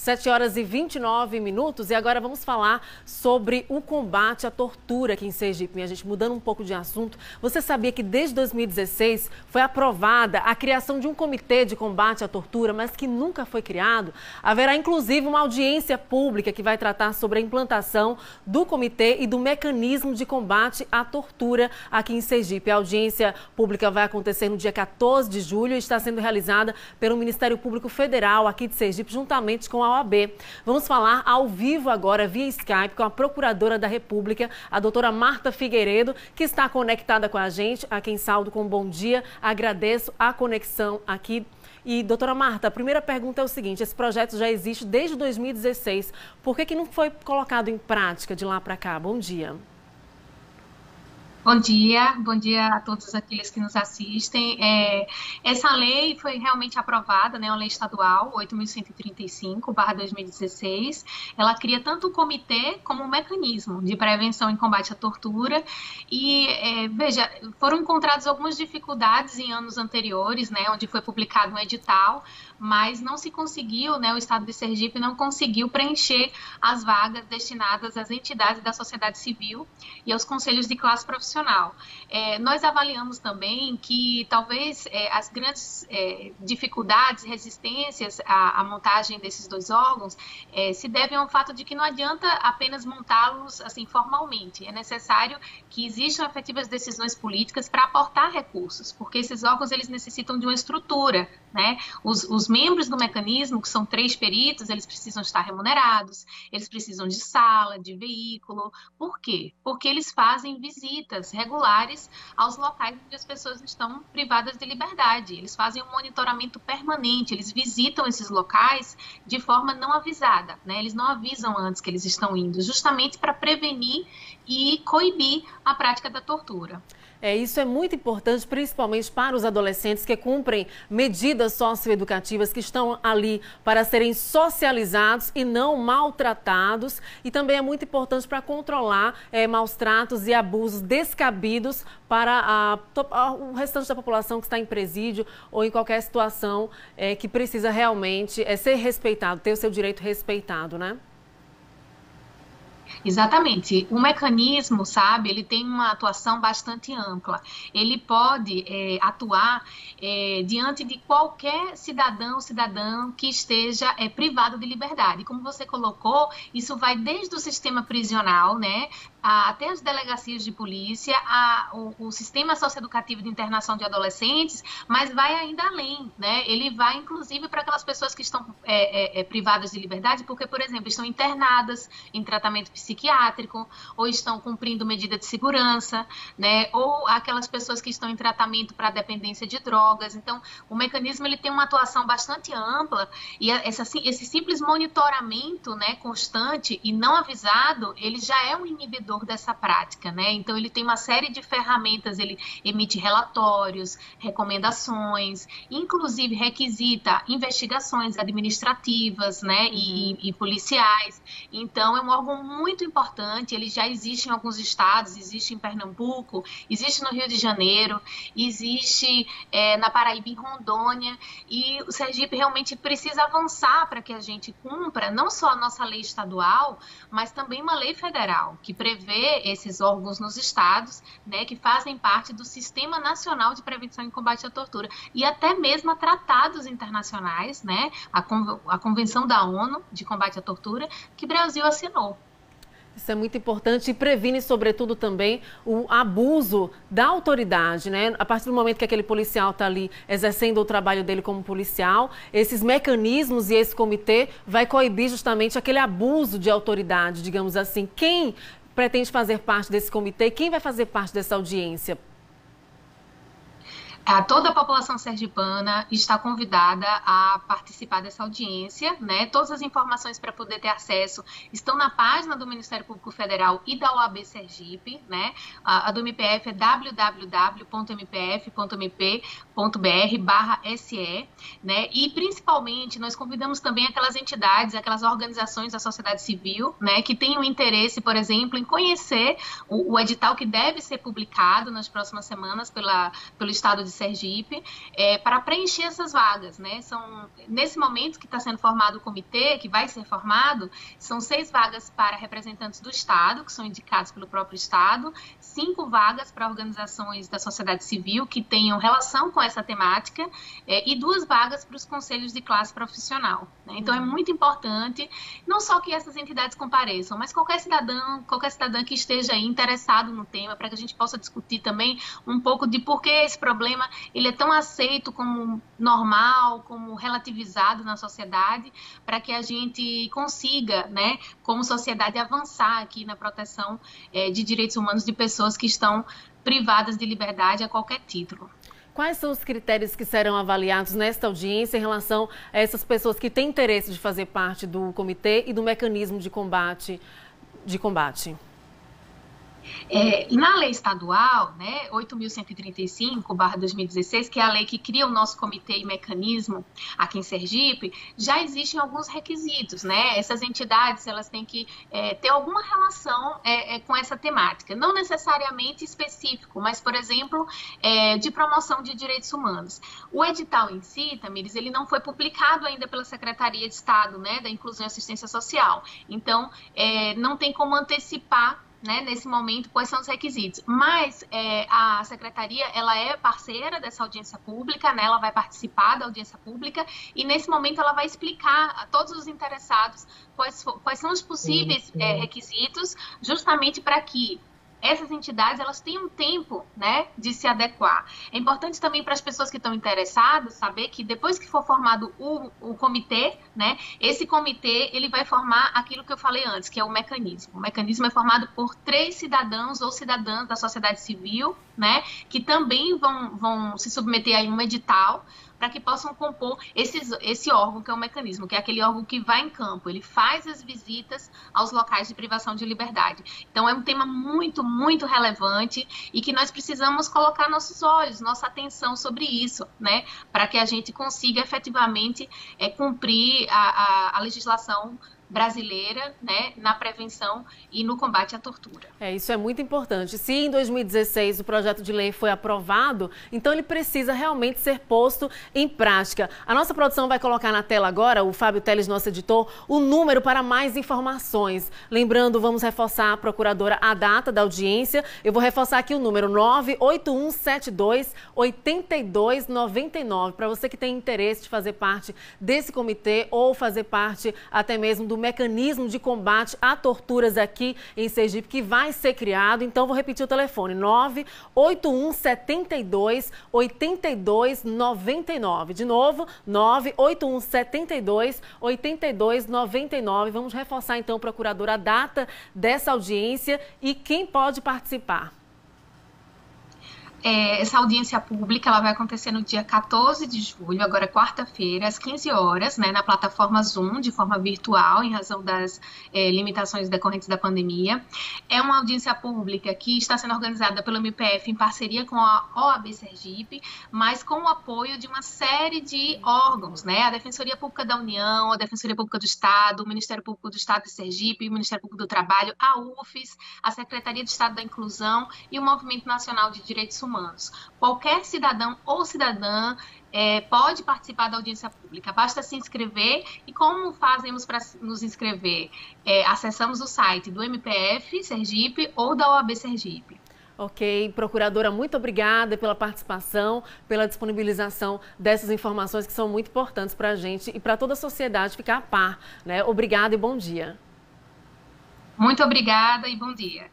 7h29 e agora vamos falar sobre o combate à tortura aqui em Sergipe. Minha gente, mudando um pouco de assunto, você sabia que desde 2016 foi aprovada a criação de um comitê de combate à tortura, mas que nunca foi criado? Haverá inclusive uma audiência pública que vai tratar sobre a implantação do comitê e do mecanismo de combate à tortura aqui em Sergipe. A audiência pública vai acontecer no dia 14 de julho e está sendo realizada pelo Ministério Público Federal aqui de Sergipe, juntamente com a OAB. Vamos falar ao vivo agora, via Skype, com a Procuradora da República, a doutora Marta Figueiredo, que está conectada com a gente, a quem saúdo com um bom dia. Agradeço a conexão aqui. E, doutora Marta, a primeira pergunta é o seguinte: esse projeto já existe desde 2016. Por que não foi colocado em prática de lá para cá? Bom dia. Bom dia a todos aqueles que nos assistem. Essa lei foi realmente aprovada, né, uma lei estadual 8.135/2016. Ela cria tanto o comitê como um mecanismo de prevenção e combate à tortura. E, veja, foram encontradas algumas dificuldades em anos anteriores, né, onde foi publicado um edital, mas não se conseguiu, né, o Estado de Sergipe não conseguiu preencher as vagas destinadas às entidades da sociedade civil e aos conselhos de classe profissional. Nós avaliamos também que talvez as grandes dificuldades, resistências à montagem desses dois órgãos se devem ao fato de que não adianta apenas montá-los assim formalmente. É necessário que existam efetivas decisões políticas para aportar recursos, porque esses órgãos eles necessitam de uma estrutura, né? Os membros do mecanismo, que são 3 peritos, eles precisam estar remunerados, eles precisam de sala, de veículo. Por quê? Porque eles fazem visitas regulares aos locais onde as pessoas estão privadas de liberdade. Eles fazem um monitoramento permanente, eles visitam esses locais de forma não avisada, né? Eles não avisam antes que eles estão indo, justamente para prevenir e coibir a prática da tortura. Isso é muito importante, principalmente para os adolescentes que cumprem medidas socioeducativas, que estão ali para serem socializados e não maltratados. E também é muito importante para controlar maus tratos e abusos descabidos para o restante da população que está em presídio ou em qualquer situação que precisa realmente ser respeitado, ter o seu direito respeitado, né? Exatamente. O mecanismo, sabe, ele tem uma atuação bastante ampla. Ele pode atuar diante de qualquer cidadão ou cidadã que esteja privado de liberdade. Como você colocou, isso vai desde o sistema prisional, né, até as delegacias de polícia, o sistema socioeducativo de internação de adolescentes, mas vai ainda além, né? Ele vai, inclusive, para aquelas pessoas que estão privadas de liberdade, porque, por exemplo, estão internadas em tratamento psiquiátrico, ou estão cumprindo medida de segurança, né? Ou aquelas pessoas que estão em tratamento para dependência de drogas. Então, o mecanismo ele tem uma atuação bastante ampla e esse simples monitoramento, né, constante e não avisado, ele já é um inibidor dessa prática, né? Então ele tem uma série de ferramentas, ele emite relatórios, recomendações, inclusive requisita investigações administrativas, né, e policiais. Então é um órgão muito importante, ele já existe em alguns estados, existe em Pernambuco, existe no Rio de Janeiro, existe na Paraíba, em Rondônia, e o Sergipe realmente precisa avançar para que a gente cumpra não só a nossa lei estadual, mas também uma lei federal, que prevê esses órgãos nos estados, né, que fazem parte do Sistema Nacional de Prevenção e Combate à Tortura, e até mesmo a tratados internacionais, né, a Convenção da ONU de Combate à Tortura, que o Brasil assinou. Isso é muito importante e previne, sobretudo, também o abuso da autoridade, né? A partir do momento que aquele policial está ali exercendo o trabalho dele como policial, esses mecanismos e esse comitê vai coibir justamente aquele abuso de autoridade, digamos assim. Quem pretende fazer parte desse comitê? Quem vai fazer parte dessa audiência? Toda a população sergipana está convidada a participar dessa audiência, né? Todas as informações para poder ter acesso estão na página do Ministério Público Federal e da OAB Sergipe, né? A do MPF é www.mpf.mp.br/SE, né? E principalmente nós convidamos também aquelas entidades, aquelas organizações da sociedade civil, né, que tenham interesse, por exemplo, em conhecer o edital que deve ser publicado nas próximas semanas pelo Estado de Sergipe, para preencher essas vagas, né? Nesse momento que está sendo formado o comitê, que vai ser formado, são 6 vagas para representantes do Estado, que são indicados pelo próprio Estado, 5 vagas para organizações da sociedade civil que tenham relação com essa temática e 2 vagas para os conselhos de classe profissional, né? Então, é muito importante, não só que essas entidades compareçam, mas qualquer cidadã que esteja aí interessado no tema, para que a gente possa discutir também um pouco de por que esse problema ele é tão aceito como normal, como relativizado na sociedade, para que a gente consiga, né, como sociedade, avançar aqui na proteção de direitos humanos de pessoas que estão privadas de liberdade a qualquer título. Quais são os critérios que serão avaliados nesta audiência em relação a essas pessoas que têm interesse de fazer parte do comitê e do mecanismo de combate? Na lei estadual, né, 8.135/2016, que é a lei que cria o nosso comitê e mecanismo aqui em Sergipe, já existem alguns requisitos, né? Essas entidades, elas têm que ter alguma relação com essa temática, não necessariamente específico, mas, por exemplo, de promoção de direitos humanos. O edital em si, Tamires, ele não foi publicado ainda pela Secretaria de Estado, né, da Inclusão e Assistência Social. Então, não tem como antecipar, né, nesse momento, quais são os requisitos. Mas a Secretaria, ela é parceira dessa audiência pública, né, ela vai participar da audiência pública e, nesse momento, ela vai explicar a todos os interessados quais são os possíveis requisitos, justamente para que essas entidades, elas têm um tempo, né, de se adequar. É importante também para as pessoas que estão interessadas saber que depois que for formado o comitê, né, esse comitê ele vai formar aquilo que eu falei antes, que é o mecanismo. O mecanismo é formado por 3 cidadãos ou cidadãs da sociedade civil, né, que também vão se submeter a um edital para que possam compor esse órgão que é o mecanismo, que é aquele órgão que vai em campo, ele faz as visitas aos locais de privação de liberdade. Então, é um tema muito, muito relevante e que nós precisamos colocar nossos olhos, nossa atenção sobre isso, né, para que a gente consiga efetivamente cumprir a legislação brasileira, né, na prevenção e no combate à tortura. Isso é muito importante. Se em 2016 o projeto de lei foi aprovado, então ele precisa realmente ser posto em prática. A nossa produção vai colocar na tela agora, o Fábio Teles, nosso editor, o número para mais informações. Lembrando, vamos reforçar a procuradora, a data da audiência. Eu vou reforçar aqui o número 98172-8299, para você que tem interesse de fazer parte desse comitê ou fazer parte até mesmo do mecanismo de combate a torturas aqui em Sergipe, que vai ser criado. Então, vou repetir o telefone, 98172-8299. De novo, 98172-8299. Vamos reforçar, então, procurador, a data dessa audiência e quem pode participar. Essa audiência pública ela vai acontecer no dia 14 de julho, agora quarta-feira, às 15 horas, né, na plataforma Zoom, de forma virtual, em razão das limitações decorrentes da pandemia. É uma audiência pública que está sendo organizada pelo MPF em parceria com a OAB Sergipe, mas com o apoio de uma série de órgãos, né, a Defensoria Pública da União, a Defensoria Pública do Estado, o Ministério Público do Estado de Sergipe, o Ministério Público do Trabalho, a UFES, a Secretaria de Estado da Inclusão e o Movimento Nacional de Direitos Humanos. Qualquer cidadão ou cidadã pode participar da audiência pública, basta se inscrever. E como fazemos para nos inscrever? Acessamos o site do MPF Sergipe ou da OAB Sergipe. Ok, procuradora, muito obrigada pela participação, pela disponibilização dessas informações que são muito importantes para a gente e para toda a sociedade ficar a par, né? Obrigada e bom dia. Muito obrigada e bom dia.